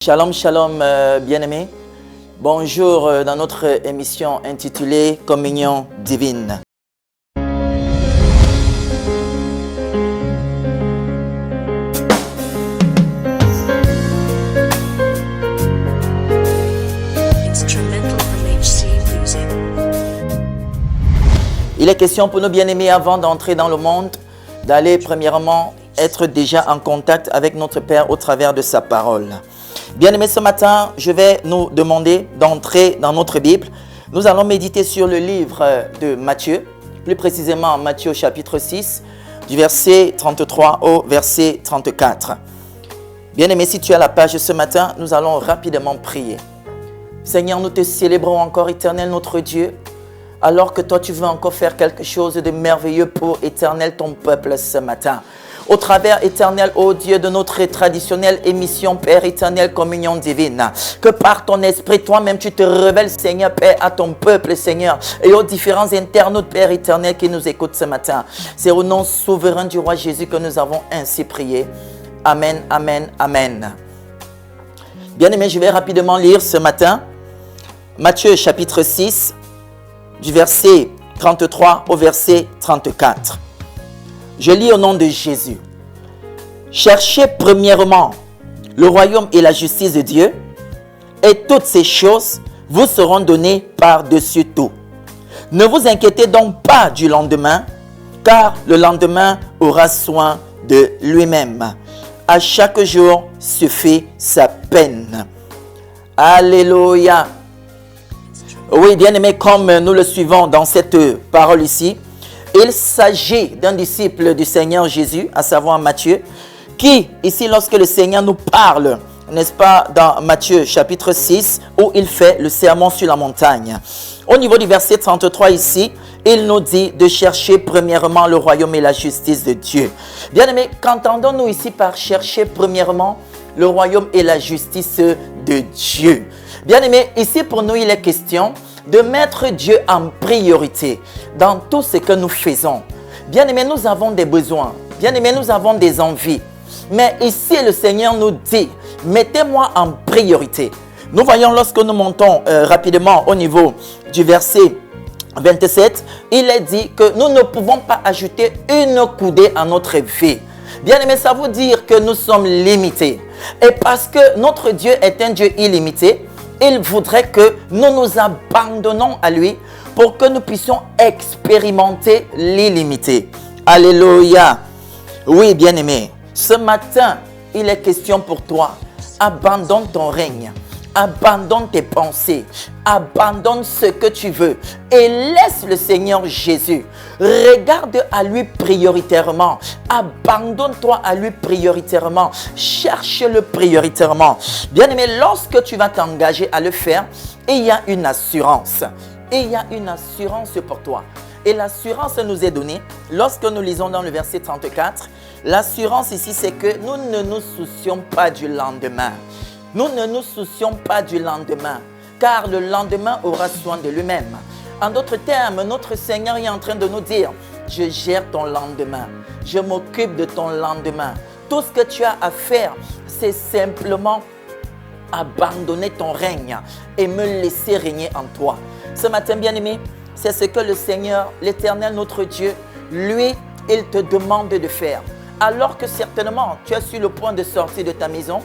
Shalom, shalom, bien-aimés. Bonjour dans notre émission intitulée Communion divine. Il est question pour nos bien-aimés avant d'entrer dans le monde, d'aller premièrement être déjà en contact avec notre Père au travers de sa parole. Bien-aimés, ce matin, je vais nous demander d'entrer dans notre Bible. Nous allons méditer sur le livre de Matthieu, plus précisément Matthieu chapitre 6, du verset 33 au verset 34. Bien-aimés, si tu as la page ce matin, nous allons rapidement prier. Seigneur, nous te célébrons encore, Éternel, notre Dieu, alors que toi, tu veux encore faire quelque chose de merveilleux pour, Éternel, ton peuple ce matin. Au travers, Éternel, ô Dieu, de notre traditionnelle émission, Père éternel, communion divine, que par ton esprit, toi-même, tu te révèles, Seigneur, Père, à ton peuple, Seigneur, et aux différents internautes, Père éternel, qui nous écoutent ce matin. C'est au nom souverain du roi Jésus que nous avons ainsi prié. Amen, amen, amen. Bien-aimés, je vais rapidement lire ce matin Matthieu chapitre 6, du verset 33 au verset 34. Je lis au nom de Jésus. Cherchez premièrement le royaume et la justice de Dieu, et toutes ces choses vous seront données par-dessus tout. Ne vous inquiétez donc pas du lendemain, car le lendemain aura soin de lui-même. À chaque jour suffit sa peine. Alléluia. Oui, bien-aimés, comme nous le suivons dans cette parole ici, il s'agit d'un disciple du Seigneur Jésus, à savoir Matthieu, qui, ici, lorsque le Seigneur nous parle, n'est-ce pas, dans Matthieu chapitre 6, où il fait le sermon sur la montagne. Au niveau du verset 33 ici, il nous dit de chercher premièrement le royaume et la justice de Dieu. Bien-aimés, qu'entendons-nous ici par chercher premièrement le royaume et la justice de Dieu? Bien-aimés, ici pour nous, il est question de mettre Dieu en priorité dans tout ce que nous faisons. Bien-aimés, nous avons des besoins. Bien-aimés, nous avons des envies. Mais ici, le Seigneur nous dit, mettez-moi en priorité. Nous voyons lorsque nous montons rapidement au niveau du verset 27, il est dit que nous ne pouvons pas ajouter une coudée à notre vie. Bien-aimés, ça veut dire que nous sommes limités. Et parce que notre Dieu est un Dieu illimité, il voudrait que nous nous abandonnons à lui pour que nous puissions expérimenter l'illimité. Alléluia. Oui, bien-aimé, ce matin, il est question pour toi. Abandonne ton règne. Abandonne tes pensées. Abandonne ce que tu veux. Et laisse le Seigneur Jésus. Regarde à lui prioritairement. Abandonne-toi à lui prioritairement. Cherche-le prioritairement. Bien-aimé, lorsque tu vas t'engager à le faire, il y a une assurance. Il y a une assurance pour toi. Et l'assurance nous est donnée lorsque nous lisons dans le verset 34. L'assurance ici, c'est que nous ne nous soucions pas du lendemain. Nous ne nous soucions pas du lendemain, car le lendemain aura soin de lui-même. En d'autres termes, notre Seigneur est en train de nous dire, je gère ton lendemain, je m'occupe de ton lendemain. Tout ce que tu as à faire, c'est simplement abandonner ton règne et me laisser régner en toi. Ce matin, bien-aimé, c'est ce que le Seigneur, l'Éternel, notre Dieu, lui, il te demande de faire. Alors que certainement, tu es sur le point de sortir de ta maison,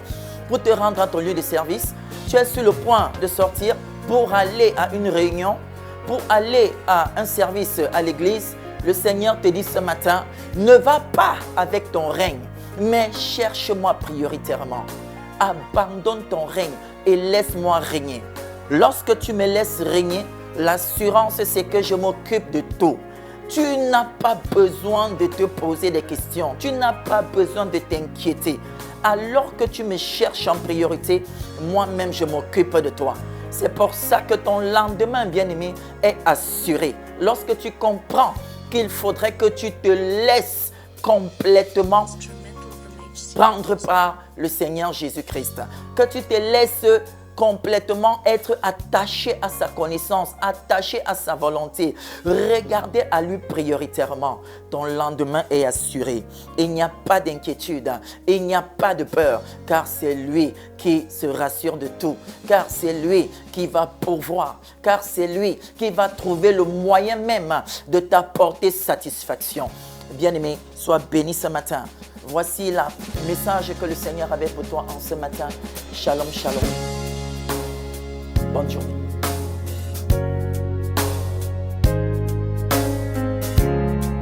pour te rendre à ton lieu de service, tu es sur le point de sortir pour aller à une réunion, pour aller à un service à l'église. Le Seigneur te dit ce matin, ne va pas avec ton règne, mais cherche-moi prioritairement. Abandonne ton règne et laisse-moi régner. Lorsque tu me laisses régner, l'assurance c'est que je m'occupe de tout. Tu n'as pas besoin de te poser des questions. Tu n'as pas besoin de t'inquiéter. Alors que tu me cherches en priorité, moi-même je m'occupe de toi. C'est pour ça que ton lendemain, bien-aimé, est assuré. Lorsque tu comprends qu'il faudrait que tu te laisses complètement prendre par le Seigneur Jésus-Christ. Que tu te laisses complètement être attaché à sa connaissance, attaché à sa volonté. Regardez à lui prioritairement. Ton lendemain est assuré. Il n'y a pas d'inquiétude, il n'y a pas de peur, car c'est lui qui se rassure de tout, car c'est lui qui va pourvoir, car c'est lui qui va trouver le moyen même de t'apporter satisfaction. Bien-aimé, sois béni ce matin. Voici le message que le Seigneur avait pour toi en ce matin. Shalom, shalom. Bonne journée.